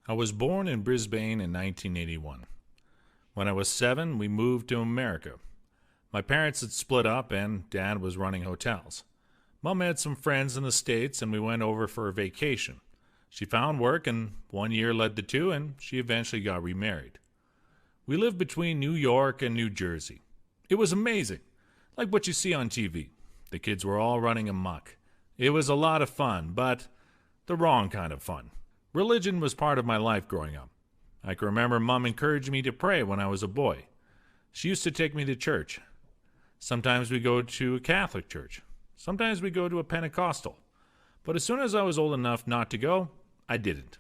I was born in Brisbane in 1981. When I was 7, we moved to America. My parents had split up and Dad was running hotels. Mom had some friends in the States and we went over for a vacation. She found work and 1 year led to 2 and she eventually got remarried. We lived between New York and New Jersey. It was amazing, like what you see on TV. The kids were all running amok. It was a lot of fun, but the wrong kind of fun. Religion was part of my life growing up. I can remember Mom encouraged me to pray when I was a boy. She used to take me to church. Sometimes we go to a Catholic church. Sometimes we go to a Pentecostal. But as soon as I was old enough not to go, I didn't.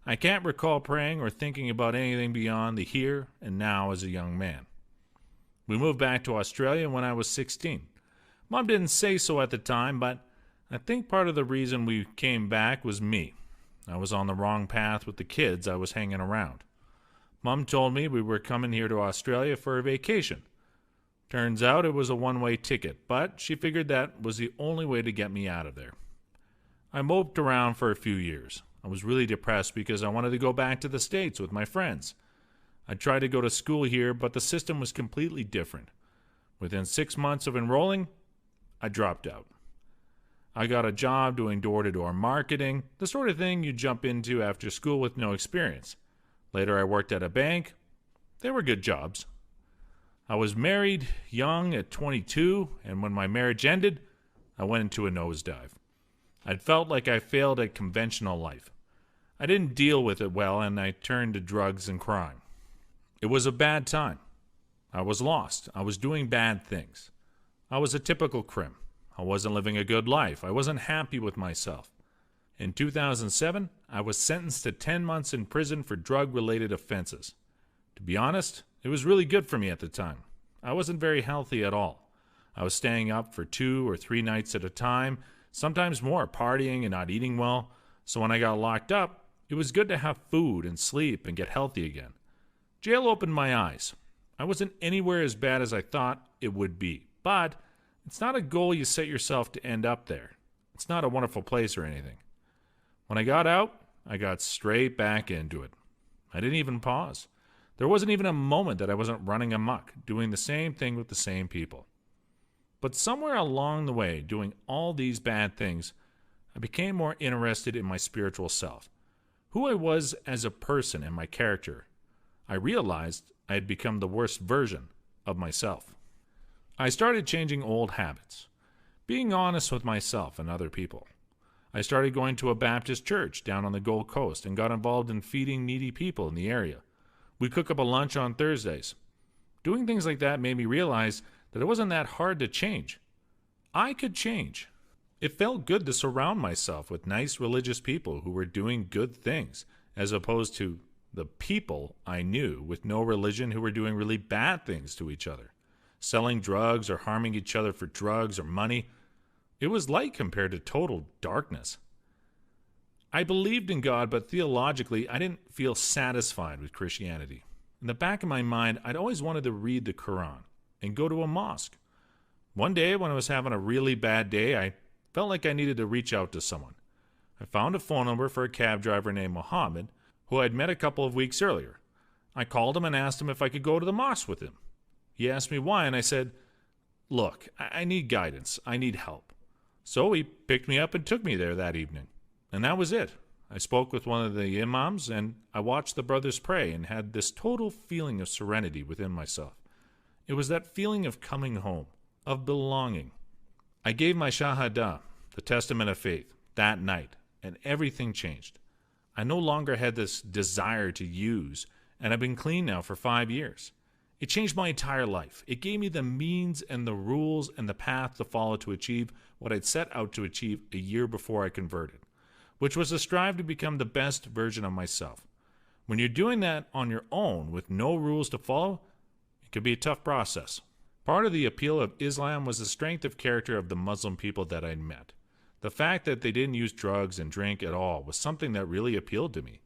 I can't recall praying or thinking about anything beyond the here and now as a young man. We moved back to Australia when I was 16. Mom didn't say so at the time, but I think part of the reason we came back was me. I was on the wrong path with the kids I was hanging around. Mom told me we were coming here to Australia for a vacation. Turns out it was a one-way ticket, but she figured that was the only way to get me out of there. I moped around for a few years. I was really depressed because I wanted to go back to the States with my friends. I tried to go to school here, but the system was completely different. Within 6 months of enrolling, I dropped out. I got a job doing door-to-door marketing, the sort of thing you jump into after school with no experience. Later I worked at a bank. They were good jobs. I was married young at 22, and when my marriage ended, I went into a nosedive. I'd felt like I failed at conventional life. I didn't deal with it well, and I turned to drugs and crime. It was a bad time. I was lost. I was doing bad things. I was a typical Crim. I wasn't living a good life. I wasn't happy with myself. In 2007, I was sentenced to 10 months in prison for drug-related offenses. To be honest, it was really good for me at the time. I wasn't very healthy at all. I was staying up for 2 or 3 nights at a time, sometimes more, partying and not eating well. So when I got locked up, it was good to have food and sleep and get healthy again. Jail opened my eyes. I wasn't anywhere as bad as I thought it would be, but it's not a goal you set yourself to end up there. It's not a wonderful place or anything. When I got out, I got straight back into it. I didn't even pause. There wasn't even a moment that I wasn't running amok, doing the same thing with the same people. But somewhere along the way, doing all these bad things, I became more interested in my spiritual self, who I was as a person and my character. I realized I had become the worst version of myself. I started changing old habits, being honest with myself and other people. I started going to a Baptist church down on the Gold Coast and got involved in feeding needy people in the area. We cook up a lunch on Thursdays. Doing things like that made me realize that it wasn't that hard to change. I could change. It felt good to surround myself with nice religious people who were doing good things, as opposed to the people I knew with no religion who were doing really bad things to each other, selling drugs or harming each other for drugs or money. It was light compared to total darkness. I believed in God, but theologically, I didn't feel satisfied with Christianity. In the back of my mind, I'd always wanted to read the Quran and go to a mosque. One day, when I was having a really bad day, I felt like I needed to reach out to someone. I found a phone number for a cab driver named Mohammed, who I'd met a couple of weeks earlier. I called him and asked him if I could go to the mosque with him. He asked me why, and I said, "Look, I need guidance. I need help." So he picked me up and took me there that evening. And that was it. I spoke with one of the imams, and I watched the brothers pray and had this total feeling of serenity within myself. It was that feeling of coming home, of belonging. I gave my Shahada, the testament of faith, that night, and everything changed. I no longer had this desire to use, and I've been clean now for 5 years. It changed my entire life. It gave me the means and the rules and the path to follow to achieve what I'd set out to achieve a year before I converted, which was to strive to become the best version of myself. When you're doing that on your own with no rules to follow, it can be a tough process. Part of the appeal of Islam was the strength of character of the Muslim people that I'd met. The fact that they didn't use drugs and drink at all was something that really appealed to me.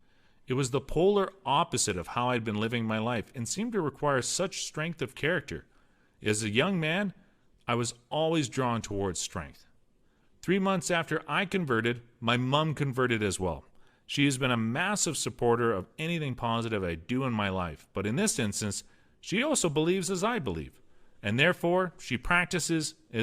It was the polar opposite of how I'd been living my life and seemed to require such strength of character. As a young man, I was always drawn towards strength. 3 months after I converted, my mom converted as well. She has been a massive supporter of anything positive I do in my life, but in this instance, she also believes as I believe, and therefore she practices as